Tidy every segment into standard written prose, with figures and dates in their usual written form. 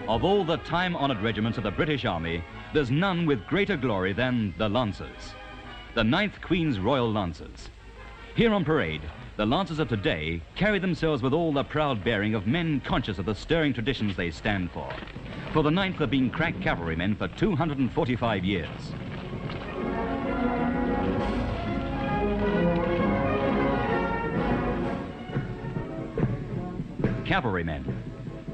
Of all the time-honored regiments of the British Army, there's none with greater glory than the Lancers. The 9th Queen's Royal Lancers. Here on parade, the Lancers of today carry themselves with all the proud bearing of men conscious of the stirring traditions they stand for. For the 9th have been crack cavalrymen for 245 years. Cavalrymen.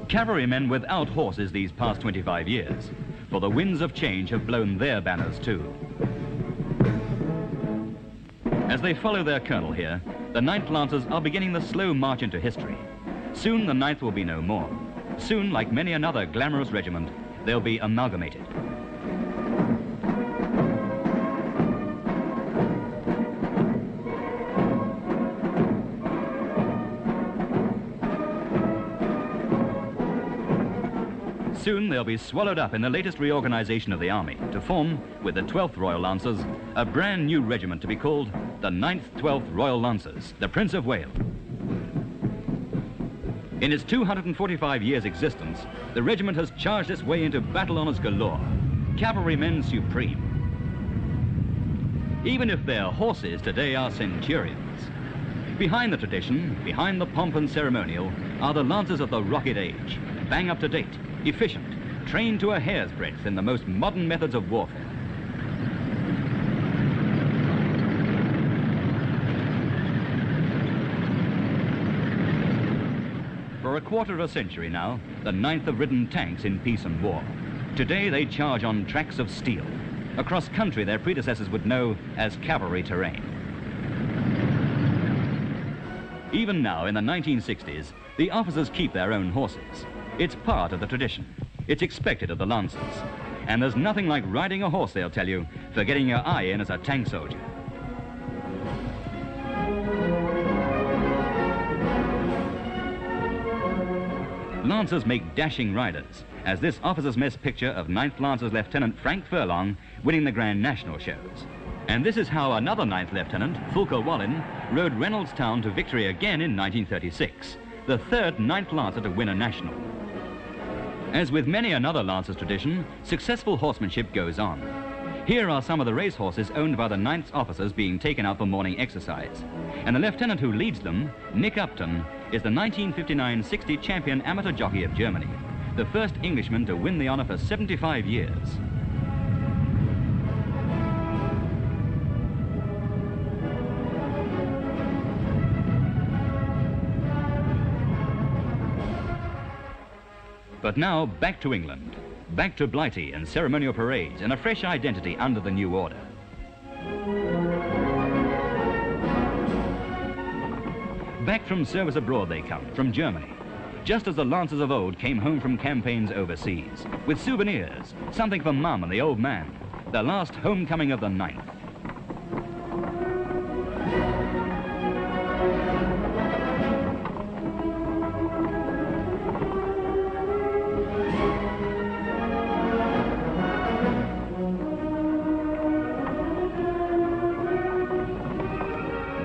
Cavalrymen without horses these past 25 years, for the winds of change have blown their banners too. As they follow their colonel here, the 9th Lancers are beginning the slow march into history. Soon the 9th will be no more. Soon, like many another glamorous regiment, they'll be amalgamated. Soon they'll be swallowed up in the latest reorganization of the army to form, with the 12th Royal Lancers, a brand new regiment to be called the 9th 12th Royal Lancers, the Prince of Wales. In its 245 years' existence, the regiment has charged its way into battle honours galore, cavalrymen supreme. Even if their horses today are centurions. Behind the tradition, behind the pomp and ceremonial, are the Lancers of the rocket age, bang up to date, efficient, trained to a hair's breadth in the most modern methods of warfare. For a quarter of a century now, the 9th have ridden tanks in peace and war. Today they charge on tracks of steel, across country their predecessors would know as cavalry terrain. Even now, in the 1960s, the officers keep their own horses. It's part of the tradition. It's expected of the Lancers. And there's nothing like riding a horse, they'll tell you, for getting your eye in as a tank soldier. Lancers make dashing riders, as this officers' mess picture of 9th Lancers Lieutenant Frank Furlong winning the Grand National shows. And this is how another 9th Lieutenant, Fulker Wallin, rode Reynoldstown to victory again in 1936, the 3rd 9th Lancer to win a national. As with many another Lancers tradition, successful horsemanship goes on. Here are some of the race horses owned by the 9th's officers being taken out for morning exercise. And the lieutenant who leads them, Nick Upton, is the 1959-60 champion amateur jockey of Germany, the first Englishman to win the honor for 75 years. But now, back to England, back to Blighty and ceremonial parades and a fresh identity under the new order. Back from service abroad they come, from Germany, just as the Lancers of old came home from campaigns overseas, with souvenirs, something for Mum and the old man, the last homecoming of the 9th.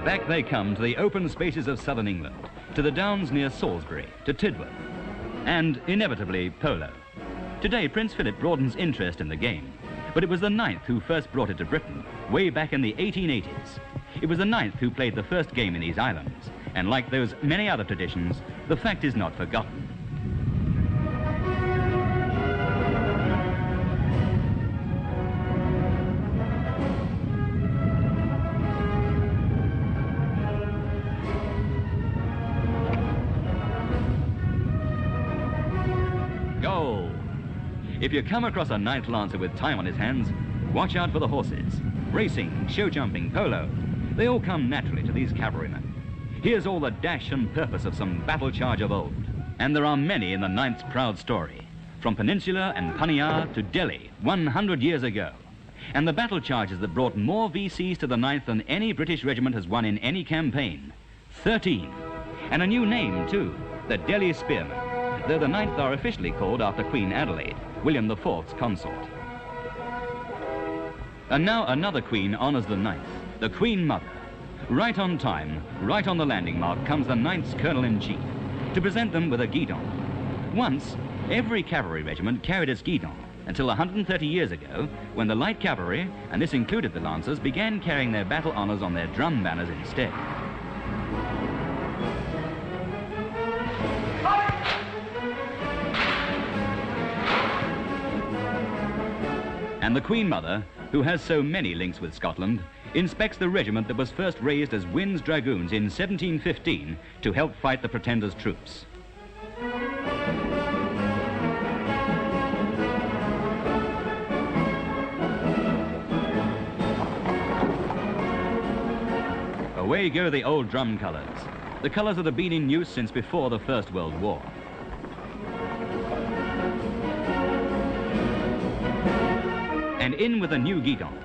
Back they come to the open spaces of southern England, to the downs near Salisbury, to Tidworth, and, inevitably, polo. Today, Prince Philip broadens interest in the game, but it was the 9th who first brought it to Britain, way back in the 1880s. It was the 9th who played the first game in these islands, and like those many other traditions, the fact is not forgotten. If you come across a 9th Lancer with time on his hands, watch out for the horses. Racing, show jumping, polo, they all come naturally to these cavalrymen. Here's all the dash and purpose of some battle charge of old. And there are many in the 9th's proud story, from Peninsula and Paniar to Delhi 100 years ago. And the battle charges that brought more VCs to the 9th than any British regiment has won in any campaign. 13. And a new name, too, the Delhi Spearmen, though the 9th are officially called after Queen Adelaide, William IV's consort. And now another queen honours the 9th, the Queen Mother. Right on time, right on the landing mark, comes the 9th's Colonel-in-Chief to present them with a guidon. Once, Every cavalry regiment carried its guidon until 130 years ago, when the light cavalry, and this included the Lancers, began carrying their battle honours on their drum banners instead. And the Queen Mother, who has so many links with Scotland, inspects the regiment that was first raised as Wynn's Dragoons in 1715 to help fight the Pretender's troops. Away go the old drum colours, the colours that have been in use since before the First World War. And in with a new guidon,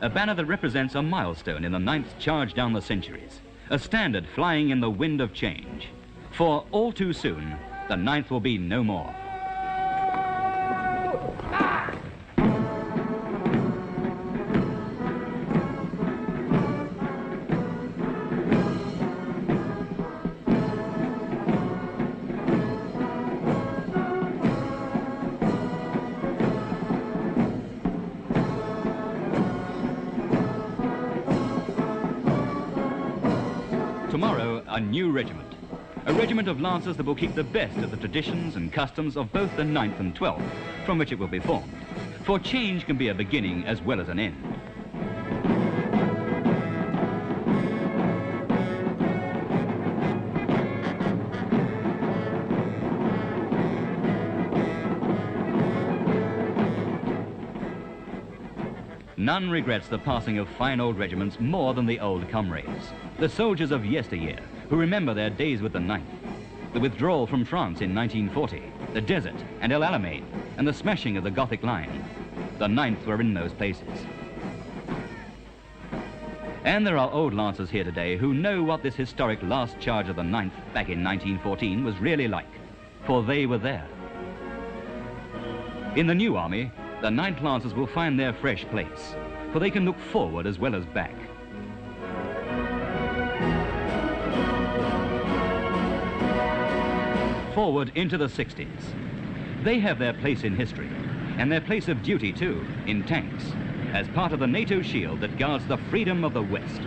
a banner that represents a milestone in the 9th charge down the centuries, a standard flying in the wind of change. For all too soon, the 9th will be no more. Tomorrow, a new regiment. A regiment of Lancers that will keep the best of the traditions and customs of both the 9th and 12th, from which it will be formed. For change can be a beginning as well as an end. None regrets the passing of fine old regiments more than the old comrades, the soldiers of yesteryear, who remember their days with the 9th, the withdrawal from France in 1940, the desert and El Alamein, and the smashing of the Gothic line. The 9th were in those places. And there are old Lancers here today who know what this historic last charge of the 9th back in 1914 was really like, for they were there. In the new army, the 9th Lancers will find their fresh place, for they can look forward as well as back. Forward into the 60s. They have their place in history, and their place of duty too, in tanks, as part of the NATO shield that guards the freedom of the West.